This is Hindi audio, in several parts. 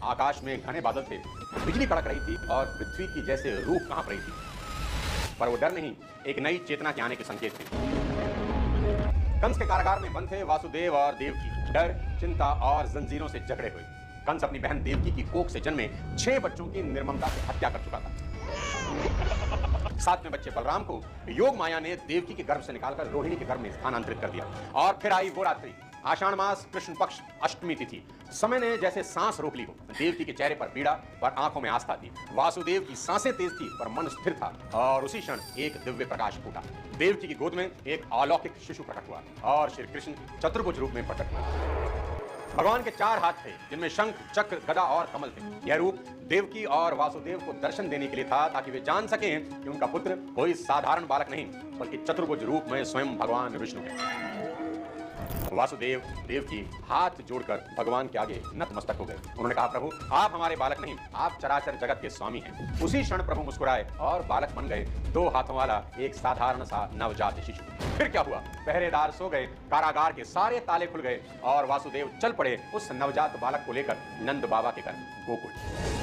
आकाश में घने बादल थे, बिजली कड़क रही थी और पृथ्वी की जैसे रूह कांप रही थी। पर वो डर नहीं, एक नई चेतना के आने के संकेत थे। कंस के कारागार में बंद थे वासुदेव और देवकी, डर, चिंता और जंजीरों से जकड़े हुए। कंस अपनी बहन देवकी की कोख से जन्मे 6 बच्चों की निर्ममता से हत्या कर चुका था। 7वें बच्चे बलराम को योग माया ने देवकी के गर्भ से निकालकर रोहिणी के गर्भ में स्थानांतरित कर दिया। और फिर आई वो रात्रि, आषाढ़ मास कृष्ण पक्ष अष्टमी तिथि। समय ने जैसे सांस रोक ली हो। देवकी के चेहरे पर पीड़ा, पर आंखों में आस्था थी। वासुदेव की सांसें तेज थी, पर मन स्थिर था। और उसी क्षण एक दिव्य प्रकाश फूटा। देवकी की गोद में एक अलौकिक शिशु प्रकट हुआ और श्री कृष्ण चतुर्भुज रूप में प्रकट हुआ। भगवान के 4 हाथ थे, जिनमें शंख, चक्र, गदा और कमल थे। यह रूप देवकी और वासुदेव को दर्शन देने के लिए था, ताकि वे जान सकें कि उनका पुत्र कोई साधारण बालक नहीं, बल्कि चतुर्भुज रूप में स्वयं भगवान विष्णु है। वासुदेव देवकी हाथ जोड़कर भगवान के आगे नतमस्तक हो गए। उन्होंने कहा, प्रभु आप हमारे बालक नहीं, आप चराचर जगत के स्वामी हैं। उसी क्षण प्रभु मुस्कुराए और बालक बन गए 2 हाथों वाला एक साधारण सा नवजात शिशु। फिर क्या हुआ? पहरेदार सो गए, कारागार के सारे ताले खुल गए और वासुदेव चल पड़े उस नवजात बालक को लेकर नंद बाबा के घर गोकुल।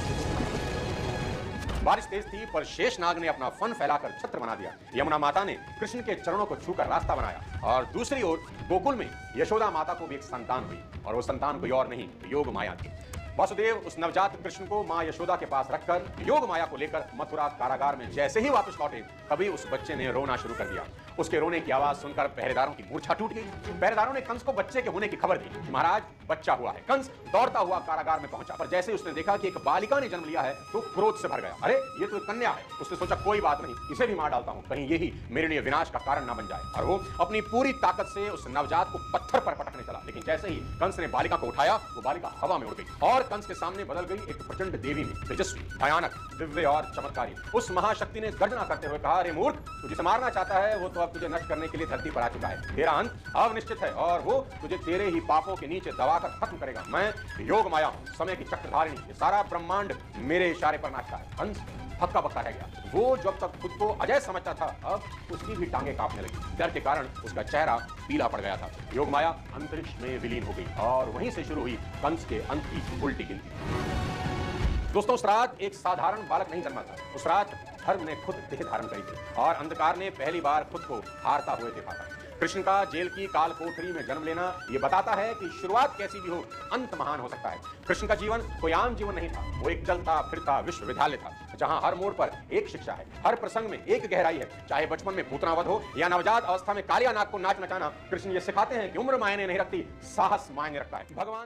बारिश तेज थी, पर शेषनाग ने अपना फन फैलाकर छत्र बना दिया। यमुना माता ने कृष्ण के चरणों को छूकर रास्ता बनाया और दूसरी ओर गोकुल में यशोदा माता को भी एक संतान हुई, और वो संतान कोई और नहीं, योग माया थी। वासुदेव उस नवजात कृष्ण को मां यशोदा के पास रखकर योग माया को लेकर मथुरा कारागार में जैसे ही वापस लौटे, तभी उस बच्चे ने रोना शुरू कर दिया। उसके रोने की आवाज सुनकर पहरेदारों की मूर्छा टूट गई। पहरेदारों ने कंस को बच्चे के होने की खबर दी कि महाराज बच्चा हुआ है। कंस दौड़ता हुआ कारागार में पहुंचा, पर जैसे उसने देखा कि एक बालिका ने जन्म लिया है तो क्रोध से भर गया। अरे ये तो एक कन्या है। उसने सोचा कोई बात नहीं, इसे भी मार डालता हूं, कहीं यही मेरे लिए विनाश का कारण ना बन जाए। और वो अपनी पूरी ताकत से उस नवजात को पत्थर पर पटकने चला, लेकिन जैसे ही कंस ने बालिका को उठाया, वो बालिका हवा में उड़ गई और कंस के सामने बदल गई एक प्रचंड देवी में, तेजस्वी, भयानक, दिव्य और चमत्कारी। उस महाशक्ति ने गर्जना करते हुए कहा, अरे मूर्ख, तू जिसे मारना चाहता है वो तो अब तुझे नष्ट करने के लिए धरती पर आ चुका है। तेरा अंत अब निश्चित है और वो तुझे तेरे ही पापों के नीचे दबाकर खत्म करेगा। मैं योग माया हूं, समय की चक्रधारिणी। ये सारा ब्रह्मांड मेरे इशारे पर नाचता है। कंस हक्का बक्का रह गया। वो जब तक खुद को अजय समझता था, अब उसकी भी टांगें कांपने लगी। डर के कारण उसका चेहरा पीला पड़ गया था। योग माया अंतरिक्ष में विलीन हो गई और वहीं से शुरू हुई कंस के अंत की उल्टी गिनती। दोस्तों, उस रात एक साधारण बालक नहीं जन्मा था। उस रात धर्म ने खुद देह धारण करी थी और अंधकार ने पहली बार खुद को हारता हुए देखा था। कृष्ण का जेल की काल कोठरी में जन्म लेना यह बताता है कि शुरुआत कैसी भी हो, अंत महान हो सकता है। कृष्ण का जीवन कोई आम जीवन नहीं था। वो एक चलता फिरता विश्वविद्यालय था, जहां हर मोड़ पर एक शिक्षा है, हर प्रसंग में एक गहराई है। चाहे बचपन में पूतनावध हो या नवजात अवस्था में कालिया नाग को नाच नचाना, कृष्ण ये सिखाते हैं कि उम्र मायने नहीं रखती, साहस मायने रखता है। भगवान